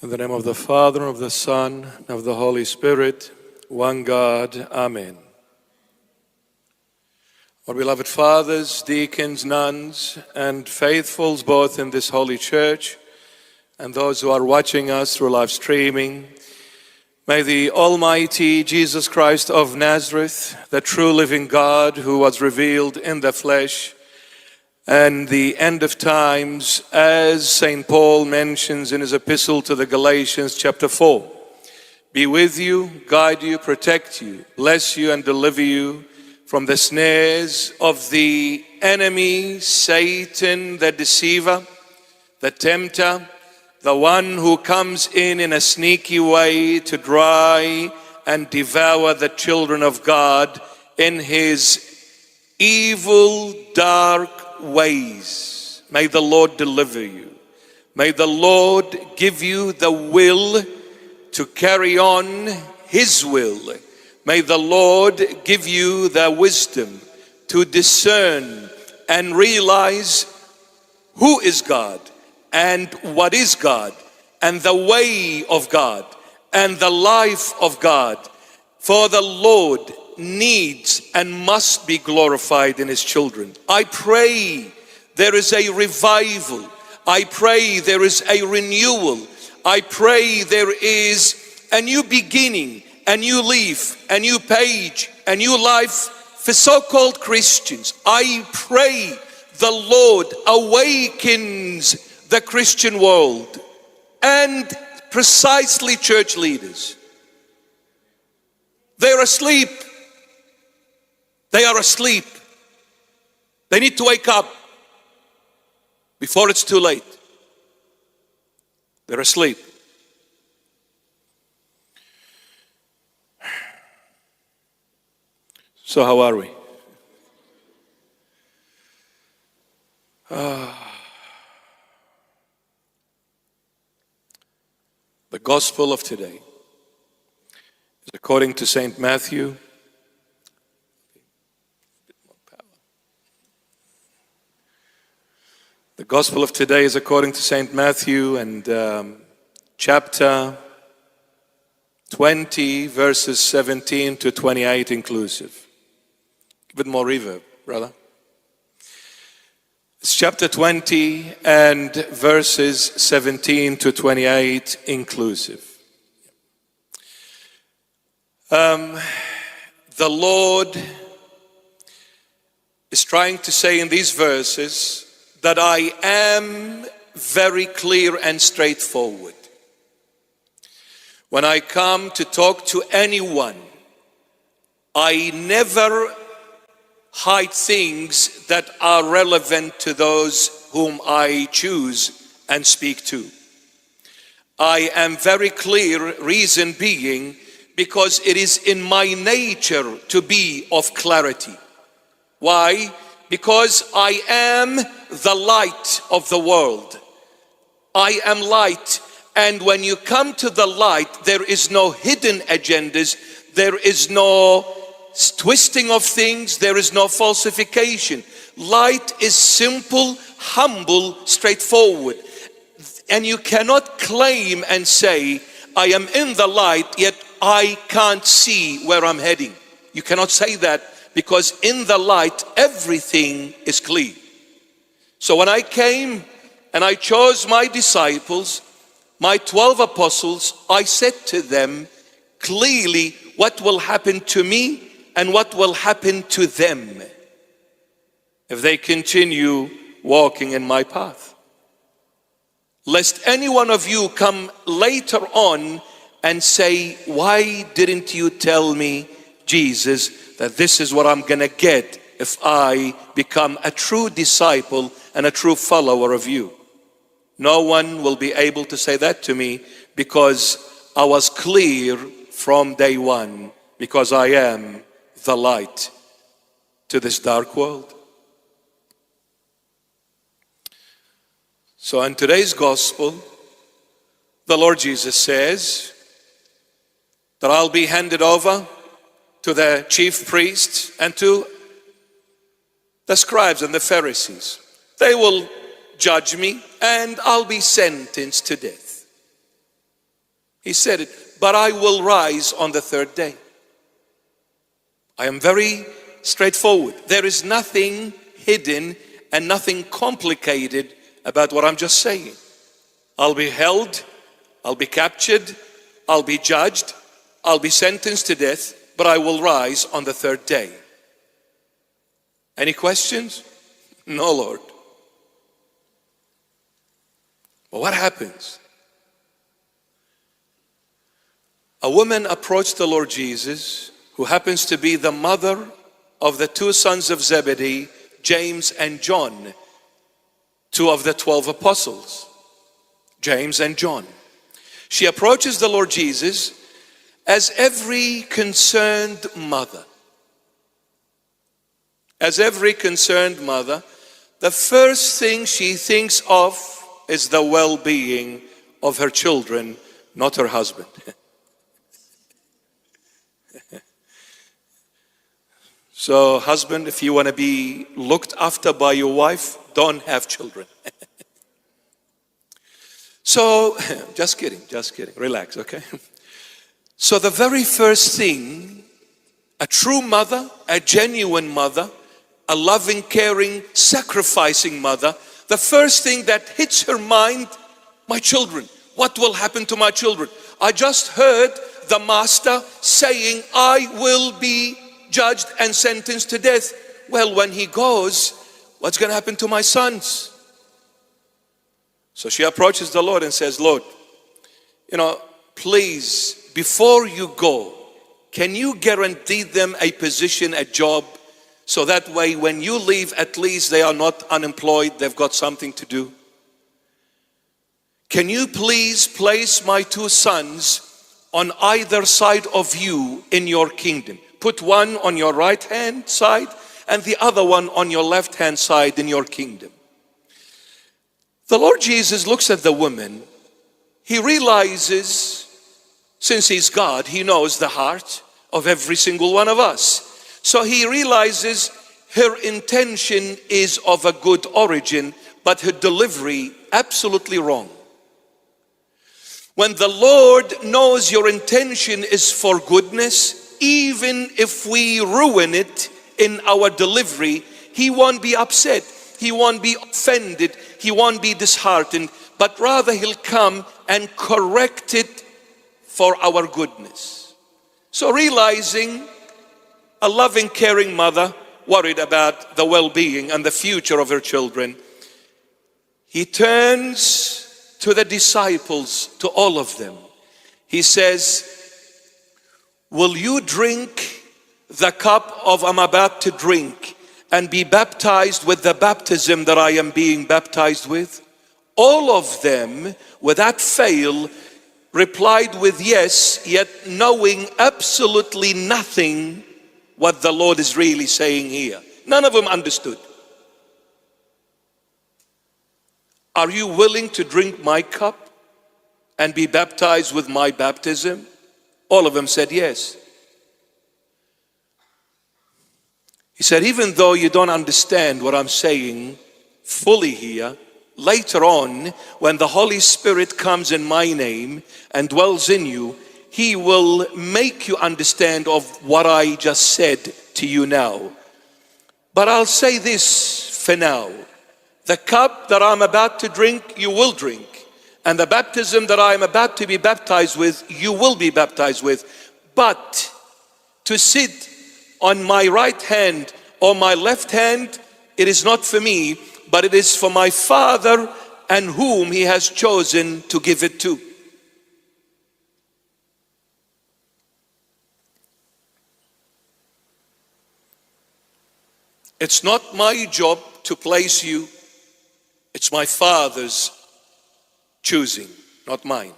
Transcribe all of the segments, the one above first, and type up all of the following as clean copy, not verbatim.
In the name of the Father, and of the Son, and of the Holy Spirit, one God. Amen. Our beloved fathers, deacons, nuns, and faithfuls both in this holy church, and those who are watching us through live streaming, may the Almighty Jesus Christ of Nazareth, the true living God who was revealed in the flesh, and the end of times, as St. Paul mentions in his epistle to the Galatians chapter 4, be with you, guide you, protect you, bless you and deliver you from the snares of the enemy, Satan, the deceiver, the tempter, the one who comes in a sneaky way to try and devour the children of God in his evil, dark ways. May the Lord deliver you. May the Lord give you the will to carry on his will. May the Lord give you the wisdom to discern and realize who is God and what is God and the way of God and the life of God. For the Lord needs and must be glorified in his children. I pray there is a revival. I pray there is a renewal. I pray there is a new beginning, a new leaf, a new page, a new life for so-called Christians. I pray the Lord awakens the Christian world and precisely church leaders. They're asleep. They are asleep. They need to wake up before it's too late. They're asleep. So how are we? The gospel of today is according to St. Matthew. The gospel of today is according to St. Matthew and chapter 20, verses 17 to 28 inclusive. A bit more reverb, brother. It's chapter 20 and verses 17 to 28 inclusive. The Lord is trying to say in these verses that I am very clear and straightforward. When I come to talk to anyone, I never hide things that are relevant to those whom I choose and speak to. I am very clear, reason being, because it is in my nature to be of clarity. Why? Because I am the light of the world. I am light, and when you come to the light, there is no hidden agendas, there is no twisting of things, there is no falsification. Light is simple, humble, straightforward. And you cannot claim and say, I am in the light, yet I can't see where I'm heading. You cannot say that, because in the light, everything is clear. So when I came and I chose my disciples, my 12 apostles, I said to them clearly what will happen to me and what will happen to them if they continue walking in my path. Lest any one of you come later on and say, why didn't you tell me, Jesus, that this is what I'm gonna get if I become a true disciple and a true follower of you? No one will be able to say that to me, because I was clear from day one, because I am the light to this dark world. So in today's gospel, the Lord Jesus says that I'll be handed over to the chief priests and to the scribes and the Pharisees. They will judge me and I'll be sentenced to death. He said it, but I will rise on the third day. I am very straightforward. There is nothing hidden and nothing complicated about what I'm just saying. I'll be held, I'll be captured, I'll be judged, I'll be sentenced to death, but I will rise on the third day. Any questions? No, Lord. But what happens? A woman approached the Lord Jesus, who happens to be the mother of the two sons of Zebedee, James and John, two of the 12 apostles, James and John. She approaches the Lord Jesus as every concerned mother. As every concerned mother, the first thing she thinks of is the well-being of her children, not her husband. So, husband, if you want to be looked after by your wife, don't have children. So, just kidding, relax, okay? So the very first thing, a true mother, a genuine mother, a loving, caring, sacrificing mother, the first thing that hits her mind, my children. What will happen to my children? I just heard the master saying, I will be judged and sentenced to death. Well, when he goes, what's going to happen to my sons? So she approaches the Lord and says, Lord, please, before you go, can you guarantee them a position, a job, so that way when you leave, at least they are not unemployed, they've got something to do? Can you please place my two sons on either side of you in your kingdom? Put one on your right hand side and the other one on your left hand side in your kingdom. The Lord Jesus looks at the woman. He realizes, since he's God, he knows the heart of every single one of us. So he realizes her intention is of a good origin, but her delivery absolutely wrong. When the Lord knows your intention is for goodness, even if we ruin it in our delivery, he won't be upset. He won't be offended. He won't be disheartened, but rather he'll come and correct it for our goodness. So realizing a loving, caring mother worried about the well-being and the future of her children, he turns to the disciples, to all of them. He says, will you drink the cup of I'm about to drink and be baptized with the baptism that I am being baptized with? All of them, without fail, replied with yes, yet knowing absolutely nothing what the Lord is really saying here. None of them understood. Are you willing to drink my cup and be baptized with my baptism? All of them said yes. He said, even though you don't understand what I'm saying fully here, later on, when the Holy Spirit comes in my name and dwells in you, he will make you understand of what I just said to you now. But I'll say this for now. The cup that I'm about to drink, you will drink. And the baptism that I am about to be baptized with, you will be baptized with. But to sit on my right hand or my left hand, it is not for me, but it is for my Father and whom he has chosen to give it to. It's not my job to place you. It's my Father's choosing, not mine.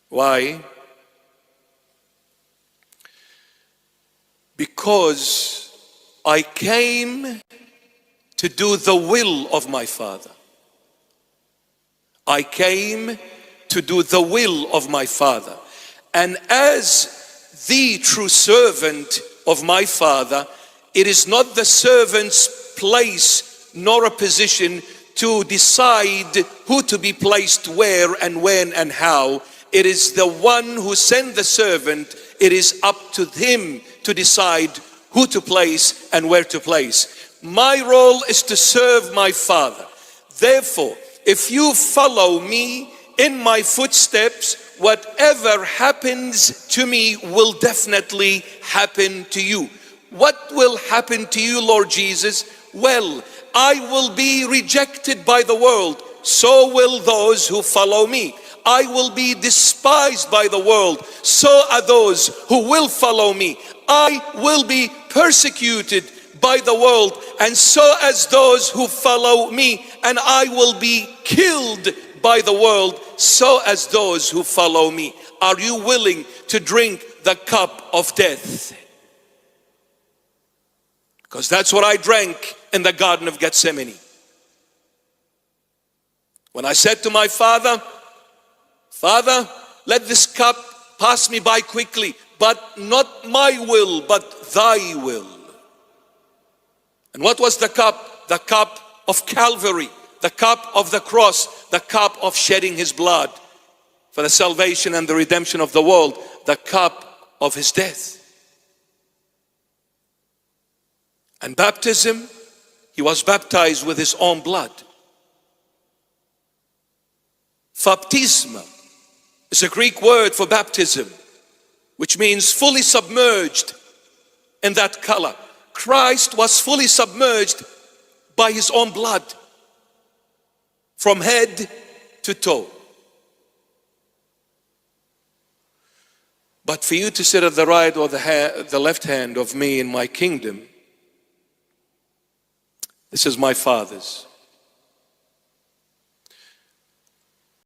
Why? Because I came to do the will of my Father. I came to do the will of my Father. And as the true servant of my Father, it is not the servant's place nor a position to decide who to be placed where and when and how. It is the one who sent the servant. It is up to him to decide who to place and where to place. My role is to serve my Father. Therefore, if you follow me in my footsteps, whatever happens to me will definitely happen to you. What will happen to you, Lord Jesus? Well, I will be rejected by the world. So will those who follow me. I will be despised by the world. So are those who will follow me. I will be persecuted by the world, and so as those who follow me. And I will be killed by the world, so as those who follow me. Are you willing to drink the cup of death? Because that's what I drank in the Garden of Gethsemane. When I said to my Father, Father, let this cup pass me by quickly, but not my will, but thy will. And what was the cup? The cup of Calvary, the cup of the cross, the cup of shedding his blood for the salvation and the redemption of the world, the cup of his death. And baptism, he was baptized with his own blood. Baptisma is a Greek word for baptism, which means fully submerged in that color. Christ was fully submerged by his own blood from head to toe. But for you to sit at the right or the left hand of me in my kingdom, this is my Father's.